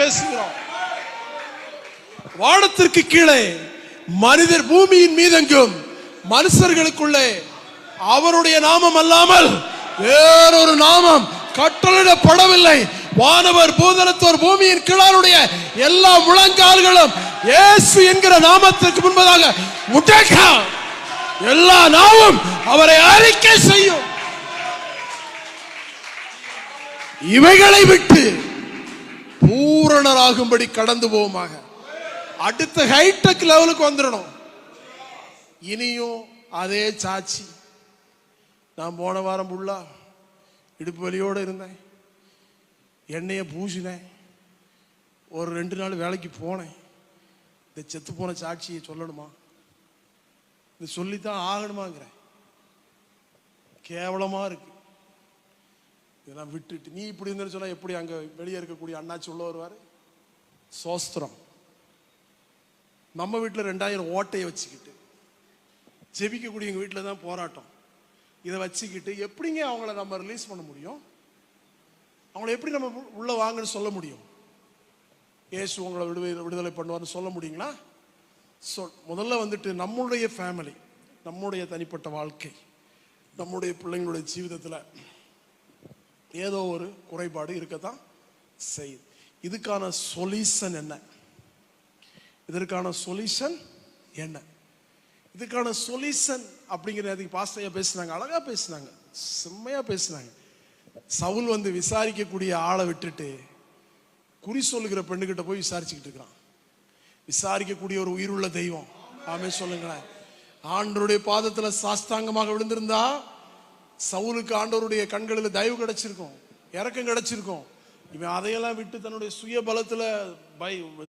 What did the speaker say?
பேசுகிறோம். வானத்திற்கு கீழே மனிதர் பூமியின் மீதெங்கும் மனுஷர்களுக்குள்ளே அவருடைய நாமம் அல்லாமல் வேறொரு நாமம் கட்டளையிடப்படவில்லை. வானவர் பூதலத்தோர் பூமியின் கீழாருடைய எல்லா முழங்கால்களும் இயேசு என்கிற நாமத்திற்கு முன்பதாக முடக்க, எல்லா நாவும் அவரை அறிக்கை செய்யும். இவைகளை விட்டு பூரணராகும்படி கடந்து போவோமாக. அடுத்த ஹைடெக் லெவலுக்கு வந்துடணும். இனியும் அதே சாட்சி. நான் போன வாரம் புள்ளா இடுப்பு வலியோடு இருந்தேன். எண்ணெயை பூசினேன். ஒரு 2 நாள் வேலைக்கு போனேன். இந்த செத்து போன சாட்சியை சொல்லணுமா? இது சொல்லித்தான் ஆகணுமாங்கிறேன். கேவலமா இருக்கு. இதெல்லாம் விட்டுட்டு நீ இப்படி இருந்தேன்னு சொன்னா எப்படி அங்க வெளியே இருக்கக்கூடிய அண்ணாச்சி உள்ள வருவாரு? சோஸ்திரம். நம்ம வீட்டில் 2000 ஓட்டையை வச்சுக்கிட்டு ஜெபிக்கக்கூடிய எங்கள் வீட்டில் தான் போராட்டம். இதை வச்சுக்கிட்டு எப்படிங்க அவங்கள நம்ம ரிலீஸ் பண்ண முடியும்? அவங்கள எப்படி நம்ம உள்ள வாங்கன்னு சொல்ல முடியும்? ஏசு உங்களை விடுதலை பண்ணுவார்னு சொல்ல முடியுங்களா? முதல்ல வந்துட்டு நம்முடைய ஃபேமிலி, நம்முடைய தனிப்பட்ட வாழ்க்கை, நம்முடைய பிள்ளைங்களுடைய ஜீவிதத்தில் ஏதோ ஒரு குறைபாடு இருக்கத்தான் செய்யுது. இதுக்கான சொல்யூஷன் என்ன? இதற்கான சொல்யூஷன் என்ன? இதுக்கான சொல்யூஷன் அப்படிங்கிறதுக்கு பாஸ்டர் பேசினாங்க. அழகா பேசினாங்க, செம்மையா பேசினாங்க. சவுல் வந்து விசாரிக்கக்கூடிய ஆளை விட்டுட்டு குறி சொல்லுகிற பெண்ணுகிட்ட போய் விசாரிச்சுக்கிட்டு இருக்கிறான். விசாரிக்கக்கூடிய ஒரு உயிருள்ள தெய்வம். ஆமே சொல்லுங்களேன். ஆண்டவருடைய பாதத்துல சாஸ்தாங்கமாக விழுந்திருந்தா சவுலுக்கு ஆண்டவருடைய கண்களில் தயவு கிடைச்சிருக்கும், இரக்கம் கிடைச்சிருக்கும். இவன் அதையெல்லாம் விட்டு தன்னுடைய சுய பலத்துல